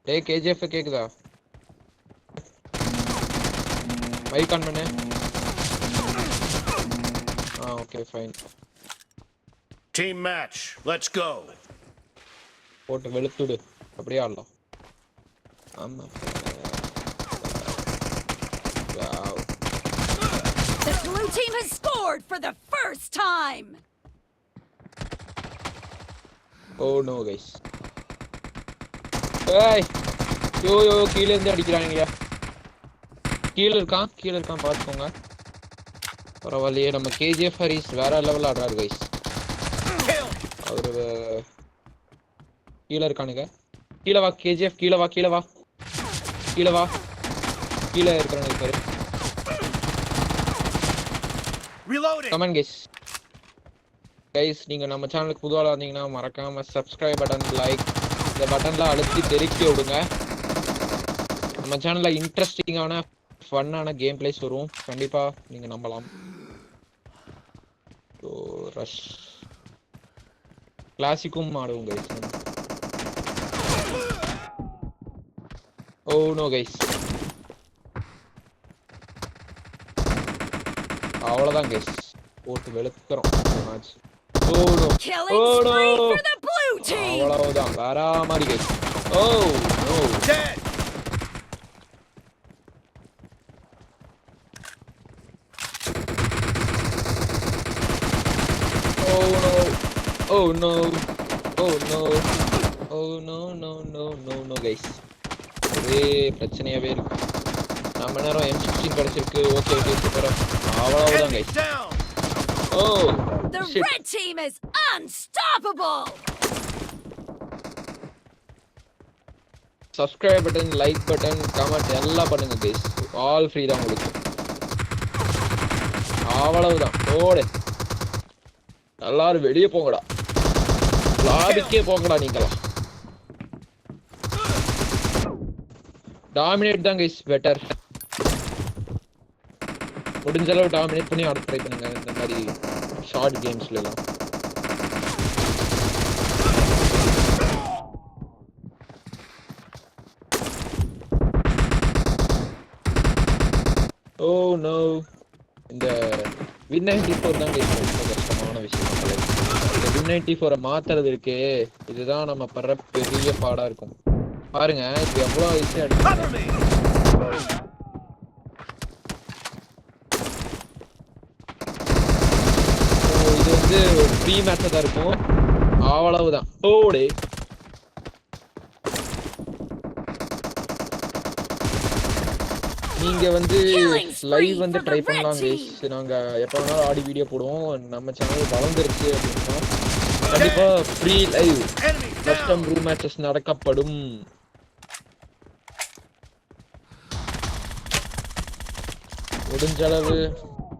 டேய் கேஜிஎஃப் கேக்குதா? Mic on பண்ணு. Okay fine. Team match. Let's go. போட்டு வெளுத்துடு. அப்படியே ஆடலாம். ஆமா. Wow. The blue team has scored for the first time. Oh no guys. ஏய் யோ கீழ இருந்து அடிக்குறாங்க. கீழ இருக்கான் பாத்துக்கோங்க. பரவாயில்லையே நம்ம கேஜிஎஃப் ஹரிஸ் வேற லெவல் ஆடுறாரு गाइस. அவரு கீழ இருக்கானுங்க. கீழ வா கேஜிஎஃப் கீழ வா. கீழ இருக்கானுங்க பாரு. Reloading. Come on guys நீங்க நம்ம சேனலுக்கு புதுவா வந்தீங்கன்னா மறக்காம subscribe button like இந்த பட்டன்ல அழுத்தி தெறிக்க விடுங்க. நம்ம சேனல்ல இன்ட்ரஸ்டிங்கான ஃபன்னான கேம் பிளேஸ் வரும். கண்டிப்பா நீங்க நம்பலாம். ஸோ ரஷ் கிளாசிக்கும் ஆடுவோம் கைஸ். Oh no guys. அவ்வளோதான் கைஸ். போட்டு வெளுக்கிறோம் மேட்ச். Oh no. அவ்வளவுதான் வேற மாதிரி guys. Oh no. Oh no. No guys. ஒரே பிரச்சனையாவே இருக்கு. நம்ம நேரம் M16 கிடைச்சிருக்கு. ஓகே சூப்பரா. அவ்வளவுதான் guys. Oh. The red team is unstoppable. Subscribe button, like button, comment எல்லாம் பண்ணுங்க guys. All free தான் உங்களுக்கு. அவ்வளவுதான். ஓடு. எல்லாரும் வெளியே போங்கடா. லாபிக்கே போங்கடா நீங்களா. டாமினேட் தான் கைஸ் பெட்டர். முடிஞ்ச அளவு டாமினேட் பண்ணி ஆட ட்ரை பண்ணுங்க இந்த மாதிரி ஷார்ட் கேம்ஸ்ல எல்லாம். Oh no. இந்த Win94 தான் கைஸ் கஷ்டமான விஷயம். இந்த Win94 மாத்துறது இருக்கே இதுதான் நம்ம பண்ற பெரிய பாடா இருக்கும். பாருங்க இது எவ்வளவு ஈஸியா அடிக்குது. இது வந்து ஃப்ரீ மேட்சா தான் இருக்கும். அவ்வளவுதான். ஓடே நீங்க வந்து லைவ் வந்து ட்ரை பண்ணலாம் கைஸ். நாங்க எப்ப வேணாலும் ஆடி வீடியோ போடுவோம். நம்ம சேனல் வளர்ந்துருச்சு அப்படின்னா கண்டிப்பா free live custom room matches நடக்கப்படும். முடிஞ்ச அளவு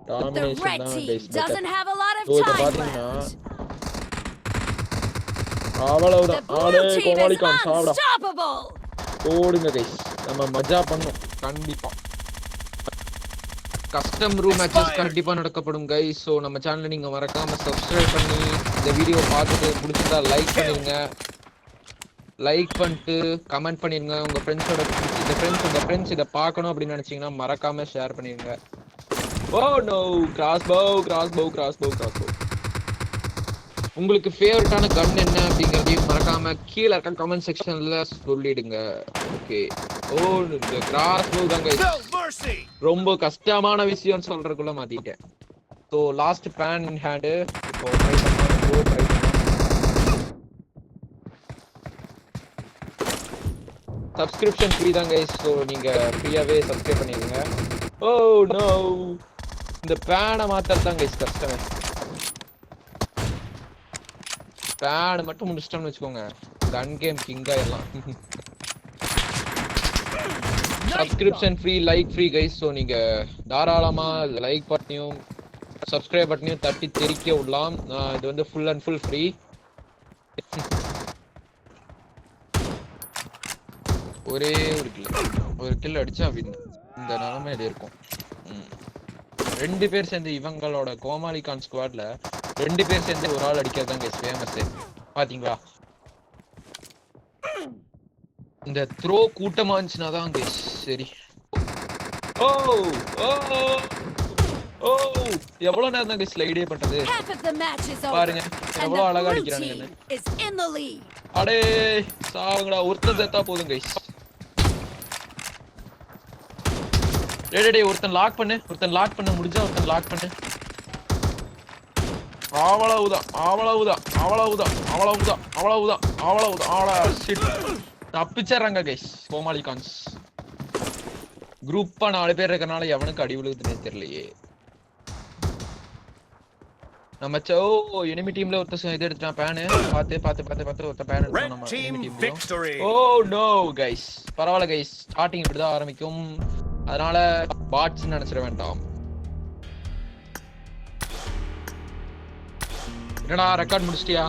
டாமினேஷன் தான் கைஸ் பெட்டர். ஓ இத பாத்தீங்கன்னா அவ்வளவுதான். ஆளே கோமாளிக்கான் சாவடா. ஓடுங்க கைஸ். நம்ம மஜா பண்ணோம் கண்டிப்பா. கஸ்டம் ரூம் மேட்சஸ் கண்டிப்பா நடக்கப்படும் கைஸ். ஸோ நம்ம சேனலை நீங்க மறக்காம சப்ஸ்கிரைப் பண்ணி இந்த வீடியோ பார்த்துட்டு பிடிச்சிருந்தா லைக் பண்ணிருங்க. லைக் பண்ணிட்டு கமெண்ட் பண்ணிருங்க. உங்க ஃப்ரெண்ட்ஸோட உங்க ஃப்ரெண்ட்ஸ் இதை பார்க்கணும் அப்படின்னு நினைச்சீங்கன்னா மறக்காம ஷேர் பண்ணிருங்க. Oh no. Crossbow. உங்களுக்கு ஃபேவரட்டான கன் என்ன அப்படிங்கறதையும் மறக்காம கீழே இருக்க கமெண்ட் செக்ஷன்ல சொல்லிடுங்க. ஓகே. ஓ இந்த கிராஸ் பவ் தான் கைஸ் ரொம்ப கஷ்டமான விஷயம் சொல்றதுக்குள்ள மாத்திட்டேன். So last pan in hand. இப்போ ட்ரை பண்ணலாம். சப்ஸ்கிரிப்ஷன் ஃப்ரீ தான் கைஸ். ஸோ நீங்க ஃப்ரீயாவே சப்ஸ்கிரைப் பண்ணிடுங்க. Oh no. இந்த பேனை மாத்தறது தான் கைஸ் கஷ்டமே. பேன் மட்டும் முடிச்சிட்டோம்னு வச்சுக்கோங்க கன் கேம் கிங்கா எல்லாம். Subscription free like free guys. So நீங்க தாராளமா லைக் பட்டனையும் சப்ஸ்கிரைப் பட்டனையும் தட்டி தெறிக்க விடலாம். இது வந்து ஃபுல் அண்ட் ஃபுல் ஃப்ரீ. ஒரே ஒரு கில் அடிச்சா வின். இந்த நிலைமையில இருக்கும். 2 பேர் சேர்ந்து இவங்களோட கோமாளிகான் ஸ்குவாட்ல 2 பேர் சேர்ந்து ஒரு ஆள் அடிக்கிறது தான் கைஸ் ஃபேமஸ். பாத்தீங்களா இந்த த்ரோ கூட்டமா இருந்துச்சுன்னா தான் கைஸ் சரி. ஓ ஓ ஓ எவ்வளவு நேரம் தான் ஸ்லைடே பண்றது Half of the match is over. பாருங்க And எவ்வளவு the அழகா blue அடிக்கிறானுங்க. team is in the lead. அடே சாவுங்கடா, ஒருத்தன் செத்தா போதும் கைஸ். டேய் ஒருத்தன் லாக் பண்ணு முடிஞ்சா ஒருத்தன் லாக் பண்ணு. அவ்வளவுதான். ஆடா ஷிட். தப்பிச்சறாங்க கைஸ் கோமாளி கான்ஸ். குரூப்பா 4 பேர் இருக்கறனால எவனுக்கு அடி விழுகுதுன்னே தெரியலையே. நம்ம எனிமி டீம்ல ஒருத்தன் இது எடுத்துட்டான் பேன். பாத்து ஒருத்தன் பேன் எடுத்தான் நம்ம எனிமி டீம்ல. Oh no guys. பரவாயில்லை கைஸ், ஸ்டார்டிங் இப்படிதான் ஆரம்பிக்கும். அதனால பாட்ஸ் நினைச்சிட வேண்டாம். என்னடா ரெக்கார்ட் முடிச்சிட்டியா?